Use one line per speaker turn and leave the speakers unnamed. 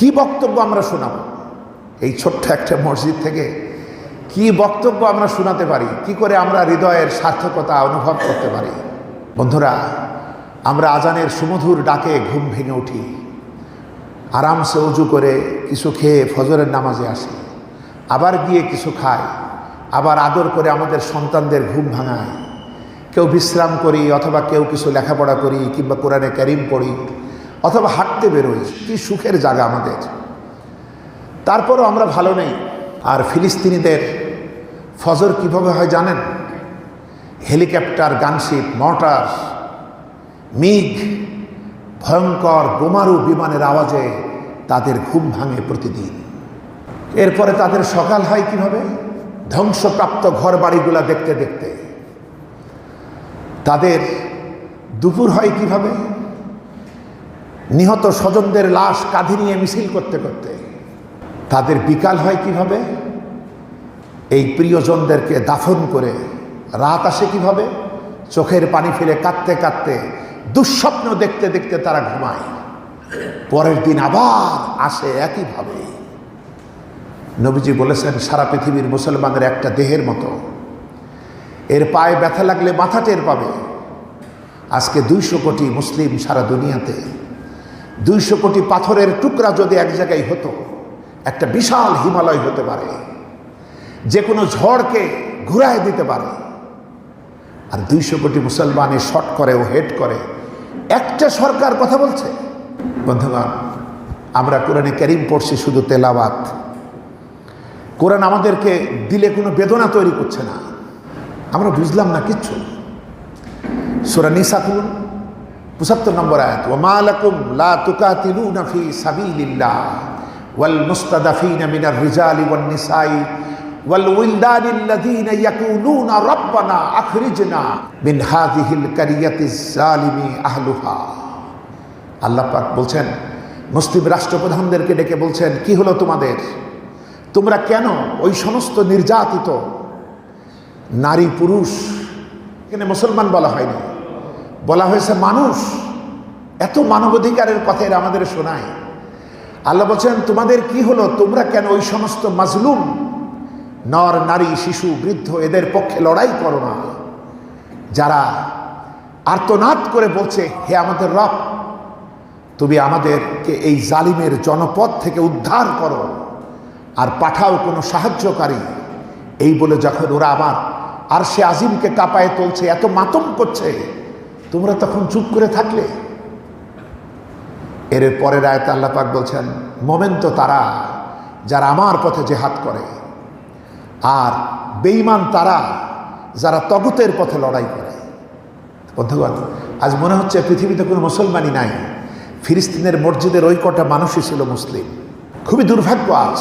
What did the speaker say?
কি বক্তব্য আমরা শোনাব? এই ছোট্ট একটা মসজিদ থেকে কি বক্তব্য আমরা শোনাতে পারি? কি করে আমরা হৃদয়ের সার্থকতা অনুভব করতে পারি? বন্ধুরা, আমরা আজানের সুমধুর ডাকে ঘুম ভেঙে উঠি, আরামসে উজু করে কিছু খেয়ে ফজরের নামাজে আসি, আবার গিয়ে কিছু খাই, আবার আদর করে আমাদের সন্তানদের ঘুম ভাঙাই, কেউ বিশ্রাম করি, অথবা কেউ কিছু লেখাপড়া করি, কিংবা কোরআনে কারিম পড়ি, অথবা হাঁটতে বেরোই। কি সুখের জায়গা আমাদের! তারপরও আমরা ভালো নেই। আর ফিলিস্তিনিদের ফজর কিভাবে হয় জানেন? হেলিকপ্টার, গানশিপ, মর্টার, মিগ, ভয়ঙ্কর বোমারু বিমানের আওয়াজে তাদের ঘুম ভাঙে প্রতিদিন। এরপরে তাদের সকাল হয় কিভাবে? ধ্বংসপ্রাপ্ত ঘর বাড়িগুলা দেখতে দেখতে। তাদের দুপুর হয় কিভাবে? নিহত স্বজনদের লাশ কাঁধে নিয়ে মিছিল করতে করতে। তাদের বিকাল হয় কিভাবে? এই প্রিয়জনদেরকে দাফন করে। রাত আসে কিভাবে? চোখের পানি ফেলে কাঁদতে কাঁদতে, দুঃস্বপ্ন দেখতে দেখতে তারা ঘুমায়। পরের দিন আবার আসে একইভাবে। নবীজি বলেছেন, সারা পৃথিবীর মুসলমানের একটা দেহের মতো। এর পায়ে ব্যথা লাগলে মাথা টের পাবে। আজকে 200 কোটি মুসলিম সারা দুনিয়াতে। 200 কোটি পাথরের টুকরা যদি এক জায়গায় হতো, একটা বিশাল হিমালয় হতে পারে, যে কোনো ঝড়কে ঘুরায় দিতে পারে। আর 200 কোটি মুসলমানে শট করে ও হেড করে একটা সরকার কথা বলছে। বন্ধুগণ, আমরা কোরআনে কারিম পড়ছি শুধু তেলাওয়াত। কোরআন আমাদেরকে দিলে কোনো বেদনা তৈরি করছে না। আমরা বুঝলাম না কিচ্ছু। সূরা নিসা খুলুন, 75 নম্বর আয়াত। ওয়া লাকুম লা তুকাতিলুনা ফি সাবিলিল্লাহ ওয়াল মুস্তাদাফিনা মিনার রিজালি ওয়ান নিসাই ওয়াল উইলদানিল্লাযীনা ইয়াকুলুনা রাব্বানা আখরিজনা মিন হাযিহিল কারিয়াতিজ জালিমি আহলুহা। আল্লাহ পাক বলছেন, মুসলিম রাষ্ট্রপ্রধানদেরকে ডেকে বলছেন, কি হলো তোমাদের? তোমরা কেন ওই সমস্ত নির্যাতিত নারী পুরুষ, এখানে মুসলমান বলা হয়নি, বলা হয়েছে মানুষ, এত মানবাধিকারের কথা এরা আমাদের শোনায়। আল্লাহ বলছেন, তোমাদের কি হলো? তোমরা কেন ওই সমস্ত মাজলুম নর নারী শিশু বৃদ্ধ এদের পক্ষে লড়াই করো না, যারা আর্তনাদ করে বলছে, হে আমাদের রব, তুমি আমাদেরকে এই জালিমের জনপদ থেকে উদ্ধার করো আর পাঠাও কোনো সাহায্যকারী। এই বলে যখন ওরা আবার আরশে আজিমকে কাঁপায় তুলছে, এত মাতম করছে, তোমরা তখন চুপ করে থাকলে। এর পরের আয়াতে আল্লাহ পাক বলছেন, মোমেন তো তারা যারা আমার পথে জিহাদ করে, আর বেঈমান তারা যারা তগুতের পথে লড়াই করে। বন্ধুগণ, আজ মনে হচ্ছে পৃথিবীতে কোনো মুসলমানই নাই। ফিলিস্তিনের মসজিদের ওই কটা মানুষই ছিল মুসলিম। খুবই দুর্ভাগ্য আজ।